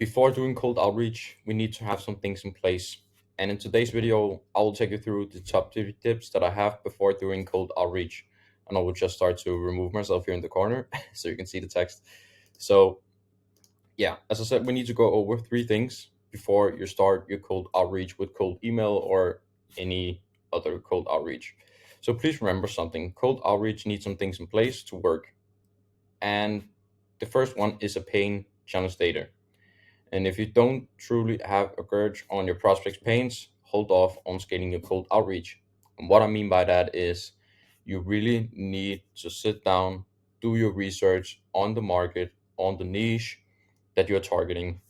Before doing cold outreach, we need to have some things in place. And in today's video, I will take you through the top 3 tips that I have before doing cold outreach. And I will just start to remove myself here in the corner so you can see the text. So, yeah, as I said, we need to go over 3 things before you start your cold outreach with cold email or any other cold outreach. So, please remember something: cold outreach needs some things in place to work. And the first one is a paying channel data. And if you don't truly have a gauge on your prospects' pains, hold off on scaling your cold outreach. And what I mean by that is you really need to sit down, do your research on the market, on the niche that you're targeting.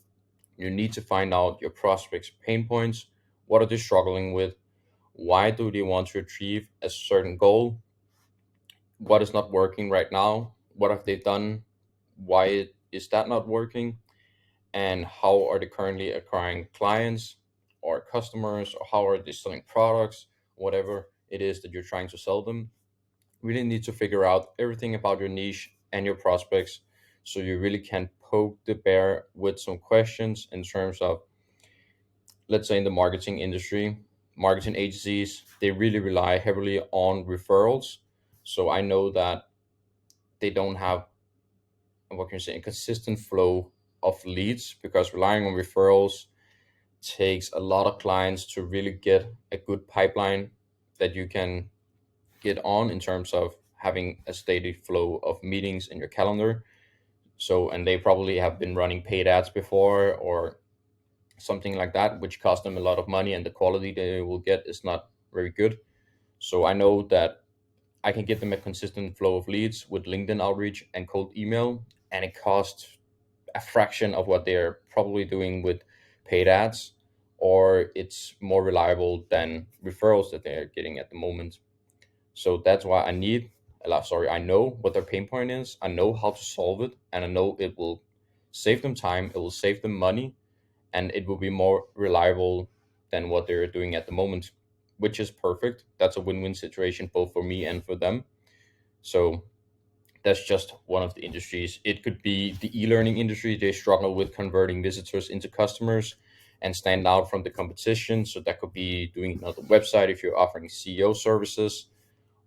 You need to find out your prospects' pain points. What are they struggling with? Why do they want to achieve a certain goal? What is not working right now? What have they done? Why is that not working? And how are they currently acquiring clients or customers, or how are they selling products, whatever it is that you're trying to sell them. Really need to figure out everything about your niche and your prospects so you really can poke the bear with some questions in terms of, let's say, in the marketing industry, marketing agencies, they really rely heavily on referrals. So I know that they don't have, what can you say, a consistent flow of leads, because relying on referrals takes a lot of clients to really get a good pipeline that you can get on in terms of having a steady flow of meetings in your calendar. So, and they probably have been running paid ads before or something like that, which cost them a lot of money, and the quality they will get is not very good. So, I know that I can get them a consistent flow of leads with LinkedIn outreach and cold email, and it costs a fraction of what they're probably doing with paid ads, or it's more reliable than referrals that they're getting at the moment. So that's why I know what their pain point is, I know how to solve it, and I know it will save them time, it will save them money, and it will be more reliable than what they're doing at the moment, which is perfect. That's a win-win situation both for me and for them. So that's just one of the industries. It could be the e-learning industry. They struggle with converting visitors into customers and stand out from the competition. So that could be doing another website if you're offering CEO services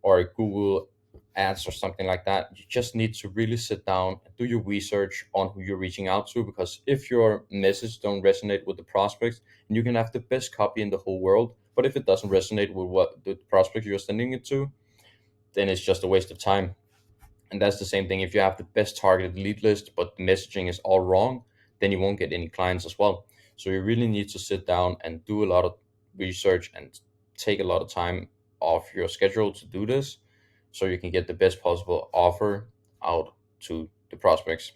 or Google ads or something like that. You just need to really sit down and do your research on who you're reaching out to, because if your message don't resonate with the prospects, and you can have the best copy in the whole world, but if it doesn't resonate with what the prospect you're sending it to, then it's just a waste of time. And that's the same thing if you have the best targeted lead list, but the messaging is all wrong, then you won't get any clients as well. So you really need to sit down and do a lot of research and take a lot of time off your schedule to do this so you can get the best possible offer out to the prospects.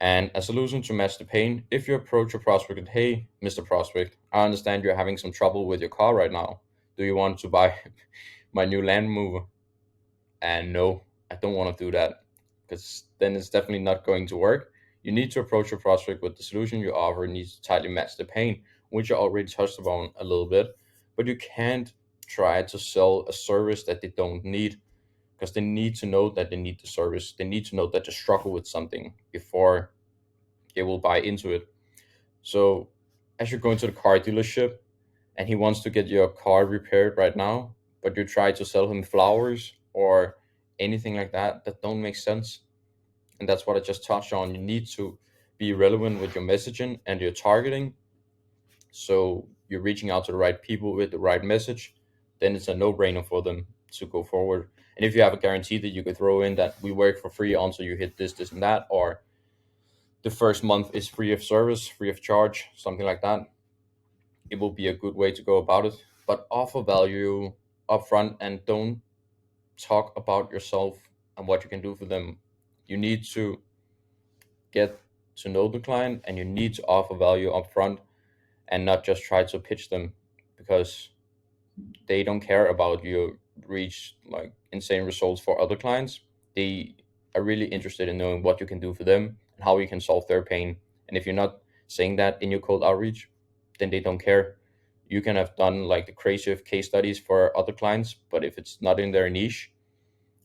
And a solution to match the pain: if you approach a prospect and, hey, Mr. Prospect, I understand you're having some trouble with your car right now. Do you want to buy my new Land Mover? And no, I don't want to do that, because then it's definitely not going to work. You need to approach your prospect with the solution you offer needs to tightly match the pain, which I already touched upon a little bit. But you can't try to sell a service that they don't need, because they need to know that they need the service. They need to know that they struggle with something before they will buy into it. So, as you're going to the car dealership and he wants to get your car repaired right now, but you try to sell him flowers or anything like that, that don't make sense. And that's what I just touched on. You need to be relevant with your messaging and your targeting. So you're reaching out to the right people with the right message, then it's a no-brainer for them to go forward. And if you have a guarantee that you could throw in that we work for free until you hit this, and that, or the first month is free of service, free of charge, something like that, it will be a good way to go about it. But offer value upfront and don't talk about yourself and what you can do for them. You need to get to know the client, and you need to offer value upfront and not just try to pitch them, because they don't care about you reach like insane results for other clients. They are really interested in knowing what you can do for them and how you can solve their pain. And if you're not saying that in your cold outreach, then they don't care. You can have done like the craziest case studies for other clients, but if it's not in their niche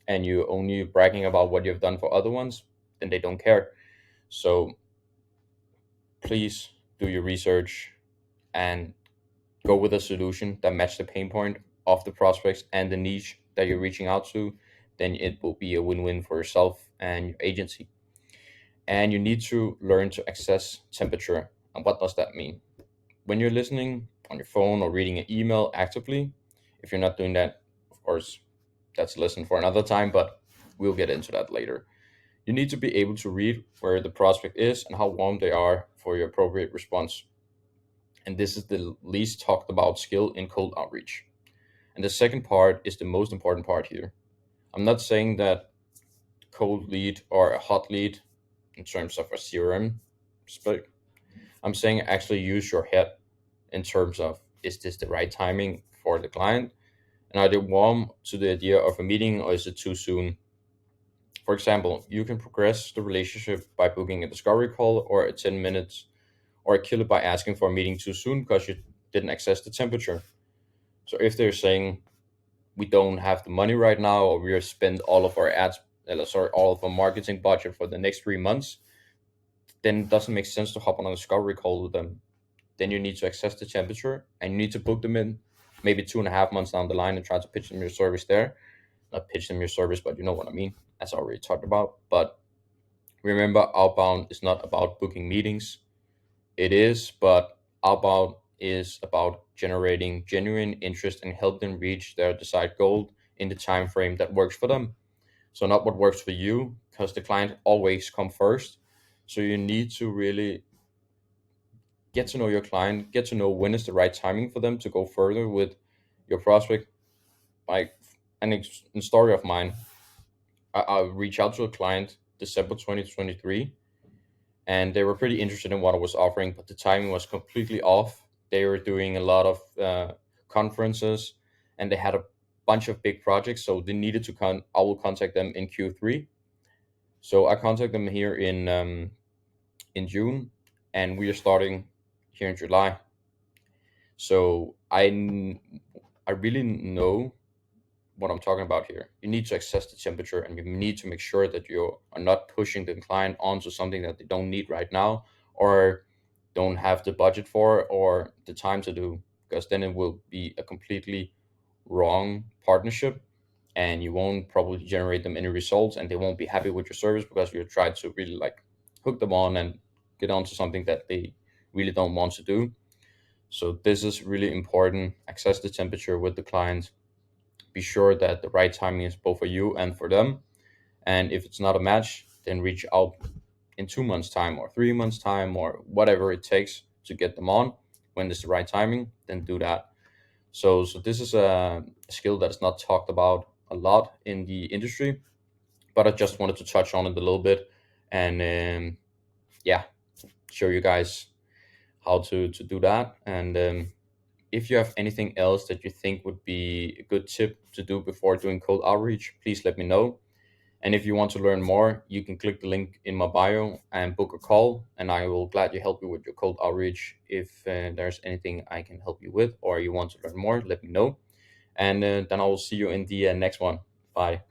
and you only bragging about what you've done for other ones, then they don't care. So please do your research and go with a solution that matches the pain point of the prospects and the niche that you're reaching out to. Then it will be a win-win for yourself and your agency. And you need to learn to access temperature. And what does that mean? When you're listening on your phone or reading an email actively, if you're not doing that, of course, that's a lesson for another time, but we'll get into that later. You need to be able to read where the prospect is and how warm they are for your appropriate response. And this is the least talked about skill in cold outreach. And the second part is the most important part here. I'm not saying that cold lead or a hot lead in terms of a CRM spec. I'm saying actually use your head in terms of, is this the right timing for the client? And are they warm to the idea of a meeting, or is it too soon? For example, you can progress the relationship by booking a discovery call or a 10 minutes, or kill it by asking for a meeting too soon because you didn't access the temperature. So if they're saying we don't have the money right now, or we have spent all of our all of our marketing budget for the next 3 months, then it doesn't make sense to hop on a discovery call with them. Then you need to access the temperature and you need to book them in maybe 2.5 months down the line and try to pitch them your service there. Not pitch them your service, but you know what I mean, as I already talked about. But remember, outbound is not about booking meetings. It is, but outbound is about generating genuine interest and help them reach their desired goal in the time frame that works for them. So not what works for you, because the client always come first. So you need to really get to know your client, get to know when is the right timing for them to go further with your prospect. Like a story of mine, I reached out to a client December 2023, and they were pretty interested in what I was offering, but the timing was completely off. They were doing a lot of conferences, and they had a bunch of big projects, so they needed to I will contact them in Q3. So I contact them here in June, and we are starting here in July. So I really know what I'm talking about here. You need to assess the temperature, and you need to make sure that you are not pushing the client onto something that they don't need right now, or don't have the budget for, or the time to do, because then it will be a completely wrong partnership, and you won't probably generate them any results, and they won't be happy with your service because you tried to really like hook them on and get onto something that they really don't want to do. So this is really important. Access the temperature with the client. Be sure that the right timing is both for you and for them. And if it's not a match, then reach out in 2 months' time or 3 months' time or whatever it takes to get them on. When it's the right timing, then do that. So this is a skill that is not talked about a lot in the industry, but I just wanted to touch on it a little bit and yeah, show you guys how to do that. And if you have anything else that you think would be a good tip to do before doing cold outreach, please let me know. And if you want to learn more, you can click the link in my bio and book a call, and I will gladly help you with your cold outreach. If there's anything I can help you with, or you want to learn more, let me know. And then I will see you in the next one. Bye.